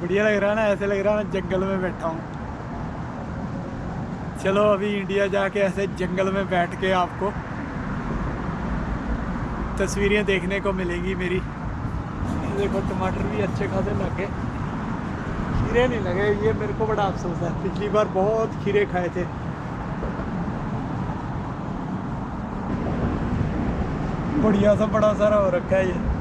बढ़िया लग रहा है ना, ऐसे लग रहा है मैं जंगल में बैठा हूँ। चलो अभी इंडिया जाके ऐसे जंगल में बैठ के आपको तस्वीरें देखने को मिलेंगी मेरी। देखो टमाटर भी अच्छे खासे लगे, खीरे नहीं लगे। ये मेरे को बड़ा अफसोस है, पिछली बार बहुत खीरे खाए थे। बढ़िया सा बड़ा सारा हो रखा है ये।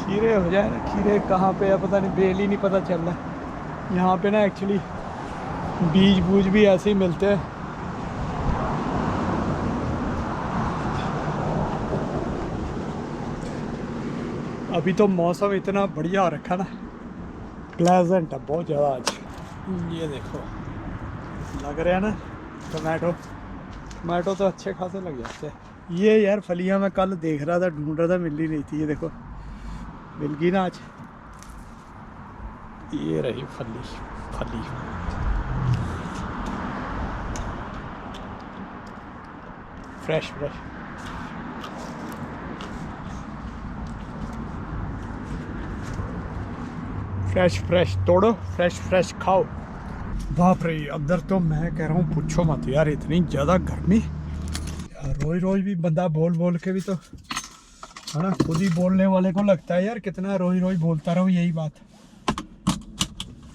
खीरे हो जाए ना, खीरे कहाँ पे है पता नहीं, बेल ही नहीं पता चल रहा है। यहाँ पे ना एक्चुअली बीज बूज भी ऐसे ही मिलते हैं। अभी तो मौसम इतना बढ़िया हो रखा ना, प्लेजेंट है बहुत ज़्यादा आज। ये देखो लग रहा है ना टमाटो, टमाटो तो अच्छे खासे लग जाते हैं। ये यार फलियाँ मैं कल देख रहा था, ढूंढ रहा था, मिल ही नहीं थी। ये देखो मिल गई ना आज। ये रही फली फली। फ्रेश फ्रेश फ्रेश फ्रेश तोड़ो, फ्रेश फ्रेश खाओ। बाप रे अंदर तो मैं कह रहा हूँ पूछो मत यार, इतनी ज़्यादा गर्मी। रोज रोज भी बंदा बोल बोल के भी तो है ना, खुद ही बोलने वाले को लगता है यार कितना रोज रोज बोलता रहूँ यही बात।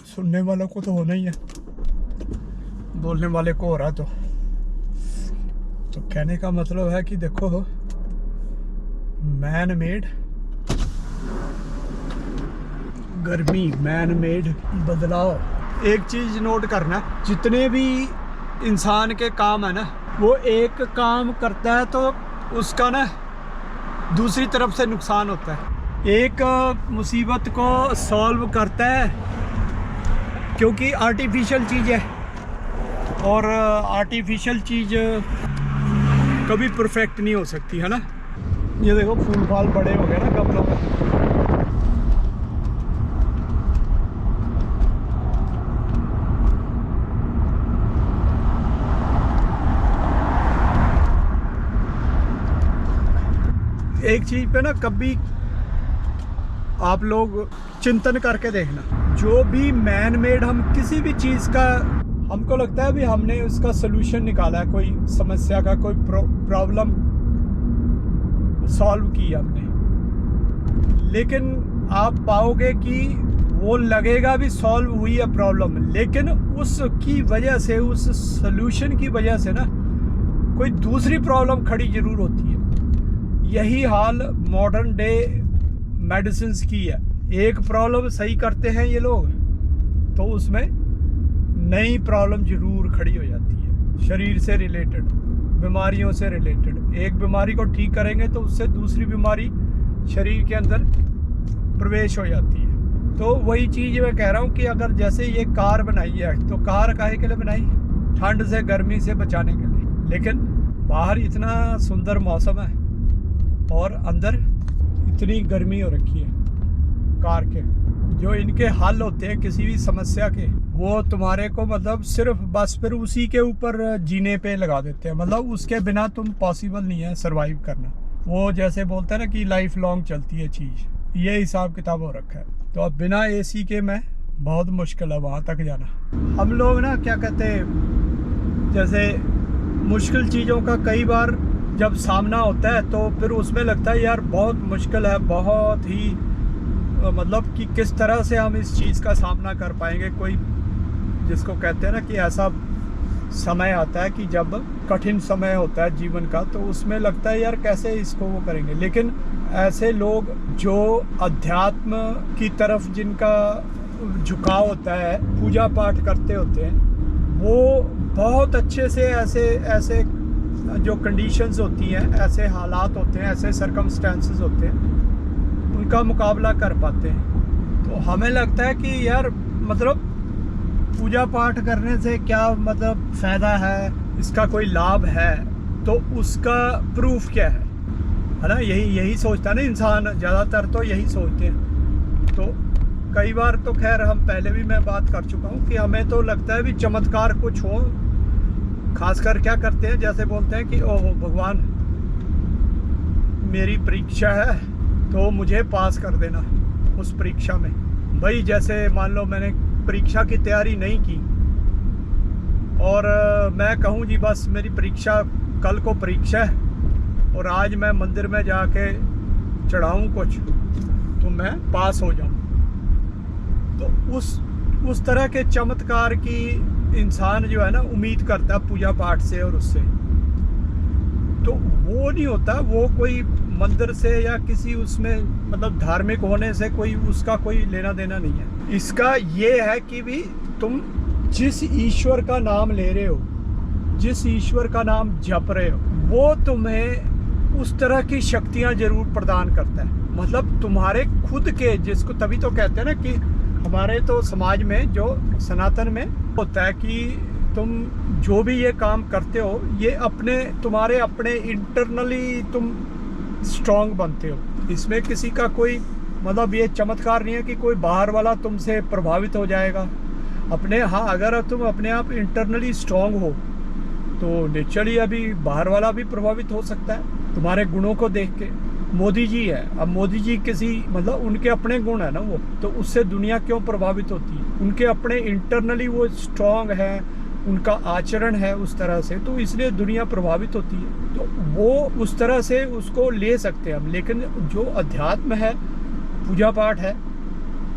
सुनने वालों को तो होना ही है, बोलने वाले को हो रहा। तो कहने का मतलब है कि देखो मैन मेड गर्मी, मैन मेड बदलाव। एक चीज़ नोट करना, जितने भी इंसान के काम है ना, वो एक काम करता है तो उसका ना दूसरी तरफ से नुकसान होता है। एक मुसीबत को सॉल्व करता है क्योंकि आर्टिफिशियल चीज़ है, और आर्टिफिशियल चीज़ कभी परफेक्ट नहीं हो सकती है ना। ये देखो फूल फाल बड़े हो गए ना गमलों में। एक चीज पे ना कभी आप लोग चिंतन करके देखना, जो भी मैन मेड हम किसी भी चीज का, हमको लगता है भी हमने उसका सोल्यूशन निकाला है, कोई समस्या का कोई प्रॉब्लम सॉल्व की हमने, लेकिन आप पाओगे कि वो लगेगा भी सॉल्व हुई है प्रॉब्लम, लेकिन उसकी वजह से, उस सोल्यूशन की वजह से ना कोई दूसरी प्रॉब्लम खड़ी जरूर होती है। यही हाल मॉडर्न डे मेडिसिन की है। एक प्रॉब्लम सही करते हैं ये लोग तो उसमें नई प्रॉब्लम जरूर खड़ी हो जाती है, शरीर से रिलेटेड, बीमारियों से रिलेटेड। एक बीमारी को ठीक करेंगे तो उससे दूसरी बीमारी शरीर के अंदर प्रवेश हो जाती है। तो वही चीज़ मैं कह रहा हूँ कि अगर जैसे ये कार बनाई है तो कार काहे के लिए बनाई? ठंड से गर्मी से बचाने के लिए, लेकिन बाहर इतना सुंदर मौसम है और अंदर इतनी गर्मी हो रखी है। कार के जो इनके हल होते हैं किसी भी समस्या के, वो तुम्हारे को मतलब सिर्फ बस फिर उसी के ऊपर जीने पे लगा देते हैं। मतलब उसके बिना तुम पॉसिबल नहीं है सरवाइव करना। वो जैसे बोलते हैं ना कि लाइफ लॉन्ग चलती है चीज़, ये हिसाब किताब हो रखा है। तो अब बिना एसी के मैं बहुत मुश्किल है वहाँ तक जाना। हम लोग ना क्या कहते हैं, जैसे मुश्किल चीज़ों का कई बार जब सामना होता है तो फिर उसमें लगता है यार बहुत मुश्किल है, बहुत ही मतलब कि किस तरह से हम इस चीज़ का सामना कर पाएंगे। कोई जिसको कहते हैं ना कि ऐसा समय आता है कि जब कठिन समय होता है जीवन का, तो उसमें लगता है यार कैसे इसको वो करेंगे। लेकिन ऐसे लोग जो अध्यात्म की तरफ जिनका झुकाव होता है, पूजा पाठ करते होते हैं, वो बहुत अच्छे से ऐसे जो कंडीशंस होती हैं, ऐसे हालात होते हैं, ऐसे सरकमस्टेंसेस होते हैं, उनका मुकाबला कर पाते हैं। तो हमें लगता है कि यार मतलब पूजा पाठ करने से क्या मतलब फ़ायदा है, इसका कोई लाभ है, तो उसका प्रूफ क्या है ना? यही सोचता है ना इंसान, ज़्यादातर तो यही सोचते हैं। तो कई बार तो खैर हम पहले भी मैं बात कर चुका हूँ कि हमें तो लगता है भी चमत्कार कुछ हो। खासकर क्या करते हैं, जैसे बोलते हैं कि ओहो भगवान मेरी परीक्षा है तो मुझे पास कर देना उस परीक्षा में। भाई जैसे मान लो मैंने परीक्षा की तैयारी नहीं की और मैं कहूँ जी बस मेरी परीक्षा कल को परीक्षा है और आज मैं मंदिर में जाके चढ़ाऊँ कुछ तो मैं पास हो जाऊँ, तो उस तरह के चमत्कार की इंसान जो है ना उम्मीद करता है पूजा पाठ से और उससे। तो वो नहीं होता, वो कोई मंदिर से या किसी उसमें मतलब धार्मिक होने से कोई उसका कोई लेना देना नहीं है। इसका ये है कि भी तुम जिस ईश्वर का नाम ले रहे हो, जिस ईश्वर का नाम जप रहे हो, वो तुम्हें उस तरह की शक्तियां जरूर प्रदान करता है। मतलब तुम्हारे खुद के, जिसको तभी तो कहते हैं ना कि हमारे तो समाज में जो सनातन में होता है कि तुम जो भी ये काम करते हो ये तुम्हारे अपने इंटरनली तुम स्ट्रांग बनते हो। इसमें किसी का कोई मतलब ये चमत्कार नहीं है कि कोई बाहर वाला तुमसे प्रभावित हो जाएगा हाँ, अगर तुम अपने आप इंटरनली स्ट्रांग हो तो नेचुरली अभी बाहर वाला भी प्रभावित हो सकता है तुम्हारे गुणों को देख के। मोदी जी है, अब मोदी जी किसी मतलब उनके अपने गुण है ना वो, तो उससे दुनिया क्यों प्रभावित होती है? उनके अपने इंटरनली वो स्ट्रांग है, उनका आचरण है उस तरह से, तो इसलिए दुनिया प्रभावित होती है। तो वो उस तरह से उसको ले सकते हैं हम, लेकिन जो अध्यात्म है, पूजा पाठ है,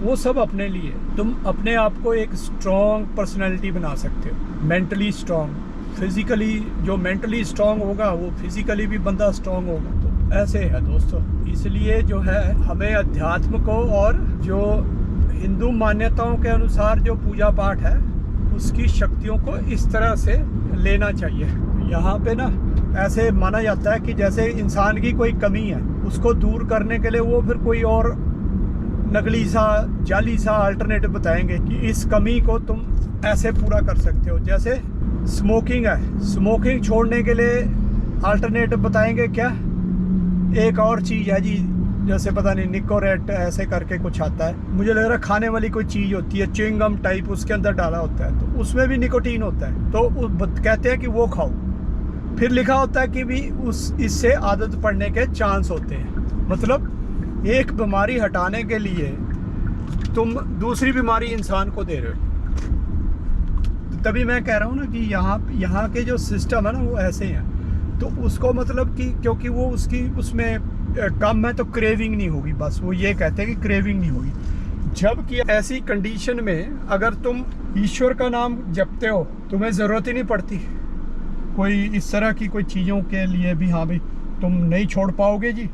वो सब अपने लिए। तुम अपने आप को एक स्ट्रांग पर्सनैलिटी बना सकते हो, मेंटली स्ट्रांग। फिजिकली जो मेंटली स्ट्रांग होगा वो फिजिकली भी बंदा स्ट्रांग होगा। तो ऐसे है दोस्तों, इसलिए जो है हमें अध्यात्म को और जो हिंदू मान्यताओं के अनुसार जो पूजा पाठ है उसकी शक्तियों को इस तरह से लेना चाहिए। यहाँ पे ना ऐसे माना जाता है कि जैसे इंसान की कोई कमी है उसको दूर करने के लिए वो फिर कोई और नकली सा जाली सा अल्टरनेटिव बताएंगे कि इस कमी को तुम ऐसे पूरा कर सकते हो। जैसे स्मोकिंग है, स्मोकिंग छोड़ने के लिए अल्टरनेटिव बताएंगे क्या, एक और चीज़ है जी, जैसे पता नहीं निकोरेट ऐसे करके कुछ आता है, मुझे लग रहा है खाने वाली कोई चीज़ होती है च्युइंगम टाइप, उसके अंदर डाला होता है तो उसमें भी निकोटीन होता है, तो कहते हैं कि वो खाओ। फिर लिखा होता है कि भी इससे आदत पड़ने के चांस होते हैं। मतलब एक बीमारी हटाने के लिए तुम दूसरी बीमारी इंसान को दे रहे हो। तभी मैं कह रहा हूँ ना कि यहाँ के जो सिस्टम है ना वो ऐसे हैं, तो उसको मतलब कि क्योंकि वो उसमें कम है तो क्रेविंग नहीं होगी, बस वो ये कहते हैं कि क्रेविंग नहीं होगी। जबकि ऐसी कंडीशन में अगर तुम ईश्वर का नाम जपते हो तुम्हें ज़रूरत ही नहीं पड़ती कोई इस तरह की कोई चीज़ों के लिए भी। हाँ भाई तुम नहीं छोड़ पाओगे जी,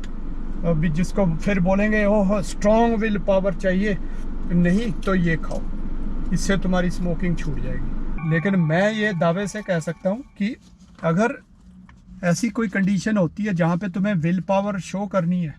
अभी जिसको फिर बोलेंगे ओह स्ट्रॉन्ग विल पावर चाहिए, नहीं तो ये खाओ, इससे तुम्हारी स्मोकिंग छूट जाएगी। लेकिन मैं ये दावे से कह सकता हूँ कि अगर ऐसी कोई कंडीशन होती है जहाँ पे तुम्हें विल पावर शो करनी है,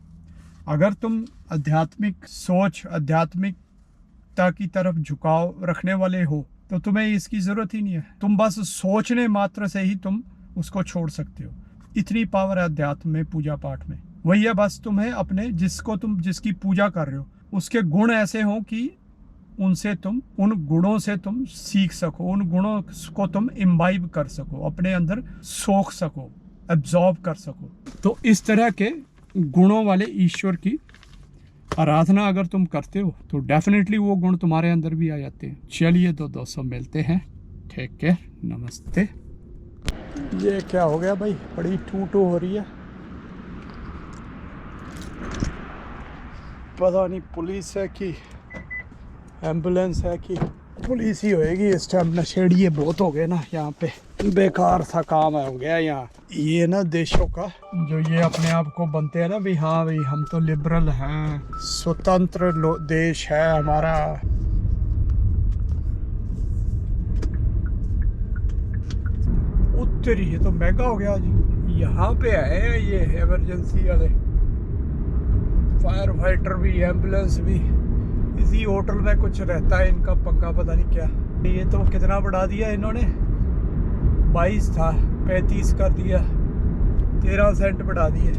अगर तुम आध्यात्मिक सोच, आध्यात्मिकता की तरफ झुकाव रखने वाले हो, तो तुम्हें इसकी ज़रूरत ही नहीं है। तुम बस सोचने मात्र से ही तुम उसको छोड़ सकते हो। इतनी पावर है अध्यात्म में, पूजा पाठ में। वही है, बस तुम्हें अपने जिसकी पूजा कर रहे हो उसके गुण ऐसे हों कि उन गुणों से तुम सीख सको, उन गुणों को तुम इम्बाइब कर सको, अपने अंदर सोख सको, एब्जॉर्ब कर सको। तो इस तरह के गुणों वाले ईश्वर की आराधना अगर तुम करते हो तो डेफिनेटली वो गुण तुम्हारे अंदर भी आ जाते हैं। चलिए तो दोस्तों मिलते हैं, टेक केयर, नमस्ते। ये क्या हो गया भाई, बड़ी टू हो रही है, पता नहीं पुलिस है कि एम्बुलेंस है कि पुलिस ही होएगी इस टाइम। नशेड़िए बहुत हो गए ना यहाँ पे, बेकार सा काम हो गया यहाँ। ये ना देशों का जो ये अपने आप को बनते हैं ना भी, हाँ भाई हम तो लिबरल हैं, स्वतंत्र देश है हमारा। उत्तरी ये तो महंगा हो गया जी। यहाँ पे आए हैं ये इमरजेंसी वाले, फायर फाइटर भी, एम्बुलेंस भी। इसी होटल में कुछ रहता है इनका पंगा, पता नहीं क्या। ये तो कितना बढ़ा दिया इन्होंने, 22 था 35 कर दिया, 13 सेंट बढ़ा दिए।